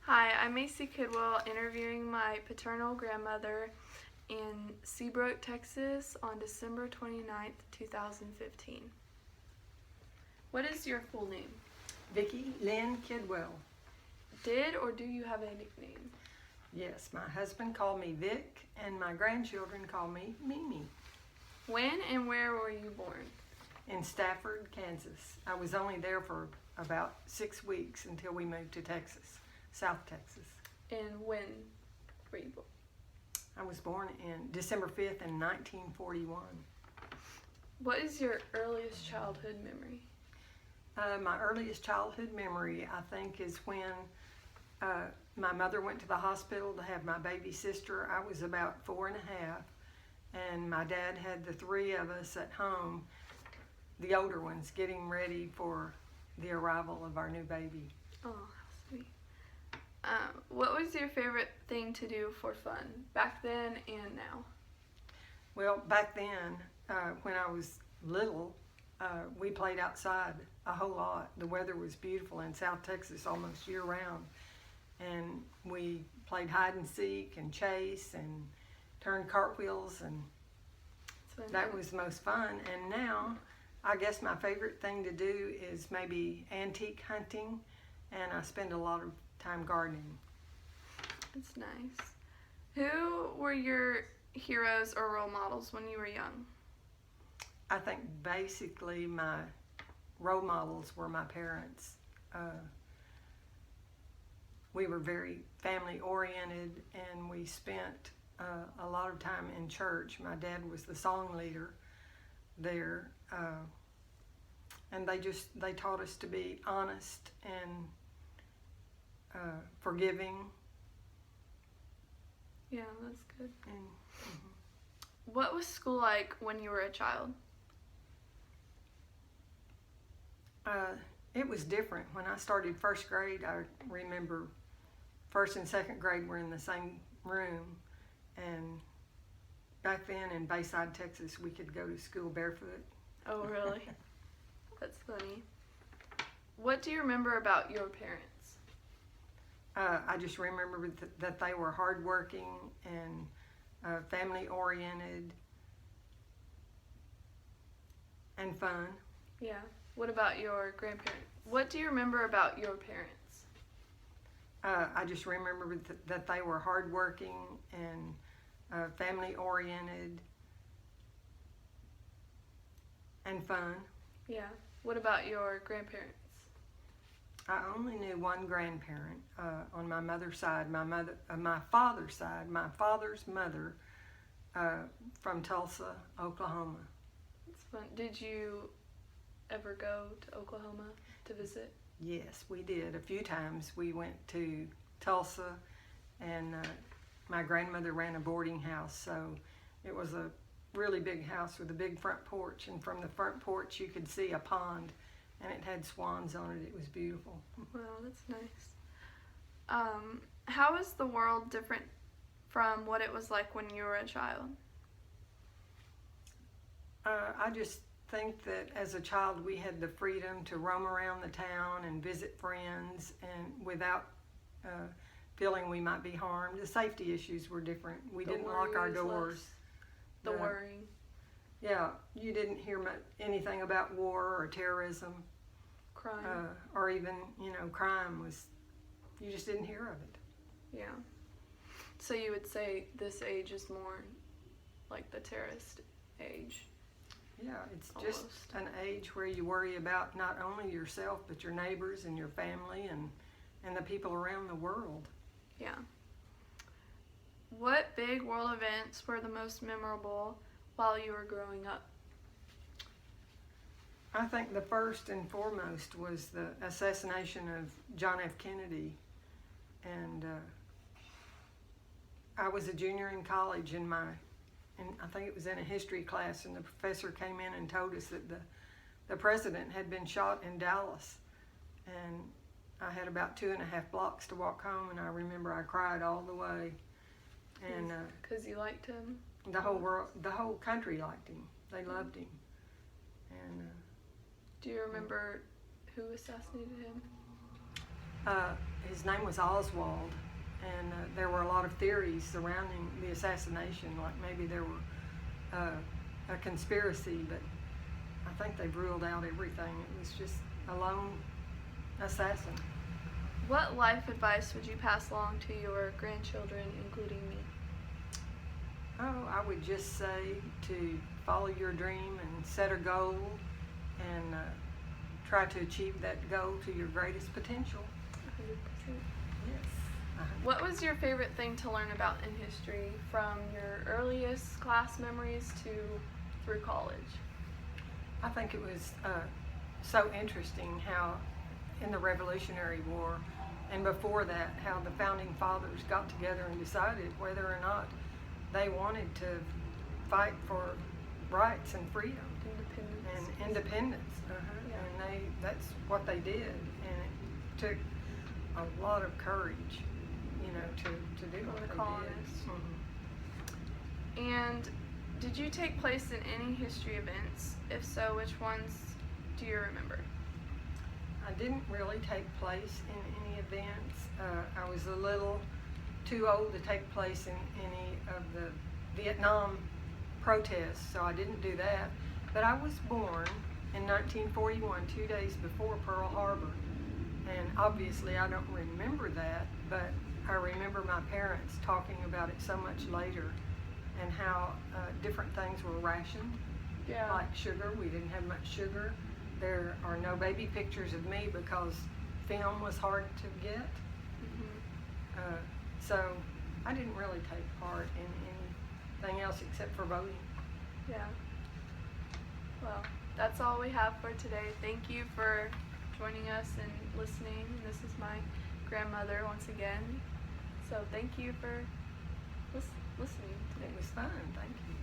Hi, I'm Macy Kidwell interviewing my paternal grandmother in Seabrook, Texas on December 29th, 2015. What is your full name? Vicky Lynn Kidwell. Did or do you have a nickname? Yes, my husband called me Vic, and my grandchildren call me Mimi. When and where were you born? In Stafford, Kansas. I was only there for about 6 weeks until we moved to Texas, South Texas. And when were you born? I was born in December 5th in 1941. What is your earliest childhood memory? My earliest childhood memory, I think, is when my mother went to the hospital to have my baby sister. I was about 4 and a half, and my dad had the 3 of us at home, the older ones, getting ready for the arrival of our new baby. Oh, how sweet. What was your favorite thing to do for fun, back then and now? Well, back then, when I was little, we played outside a whole lot. The weather was beautiful in South Texas almost year-round, and we played hide and seek and chase and turned cartwheels, and that was the most fun. And now, I guess my favorite thing to do is maybe antique hunting, and I spend a lot of time gardening. That's nice. Who were your heroes or role models when you were young? I think basically my role models were my parents. We were very family oriented, and we spent a lot of time in church. My dad was the song leader there, and they taught us to be honest and forgiving. Yeah, that's good. And, What was school like when you were a child? It was different. When I started first grade, I remember first and second grade were in the same room, and back then in Bayside, Texas, we could go to school barefoot. Oh, really? That's funny. What do you remember about your parents? I just remember that they were hardworking and family oriented and fun. Yeah. What about your grandparents? What do you remember about your parents? I just remember that they were hardworking and family oriented and fun. Yeah. What about your grandparents? I only knew one grandparent on my mother's side. My father's side. My father's mother from Tulsa, Oklahoma. That's fun. Did you ever go to Oklahoma to visit? Yes, we did. A few times we went to Tulsa, and my grandmother ran a boarding house, so it was a really big house with a big front porch, and from the front porch you could see a pond, and it had swans on it. It was beautiful. Wow, that's nice. How is the world different from what it was like when you were a child? I just think that as a child we had the freedom to roam around the town and visit friends, and without feeling we might be harmed. The safety issues were different. We didn't lock our doors. The worrying. Yeah, you didn't hear anything about war or terrorism. Crime. Or even, crime was, you just didn't hear of it. Yeah. So you would say this age is more like the terrorist age? Yeah, it's Almost. just an age where you worry about not only yourself, but your neighbors and your family and the people around the world. Yeah. What big world events were the most memorable while you were growing up? I think the first and foremost was the assassination of John F. Kennedy. And I was a junior in college, and I think it was in a history class, and the professor came in and told us that the president had been shot in Dallas. And I had about 2.5 blocks to walk home, and I remember I cried all the way. And because you liked him? The whole country liked him. They loved him. And do you remember who assassinated him? His name was Oswald, and there were a lot of theories surrounding the assassination, like maybe there were a conspiracy, but I think they've ruled out everything. It was just a lone assassin. What life advice would you pass along to your grandchildren, including me? Oh, I would just say to follow your dream and set a goal and try to achieve that goal to your greatest potential. 100%. Yes. What was your favorite thing to learn about in history, from your earliest class memories to through college? I think it was so interesting how in the Revolutionary War and before that, how the Founding Fathers got together and decided whether or not they wanted to fight for rights and freedom. Independence. Yeah. And that's what they did. And it took a lot of courage, to do what the they colonists. did. And did you take place in any history events? If so, which ones do you remember? I didn't really take place in any events. I was a little too old to take place in any of the Vietnam protests, so I didn't do that. But I was born in 1941, 2 days before Pearl Harbor. And obviously I don't remember that, but I remember my parents talking about it so much later, and how different things were rationed, Yeah. like sugar. We didn't have much sugar. There are no baby pictures of me because film was hard to get. Mm-hmm. So I didn't really take part in anything else except for voting. Yeah. Well, that's all we have for today. Thank you for joining us and listening. This is my grandmother once again. So thank you for listening today. It was fun. Thank you.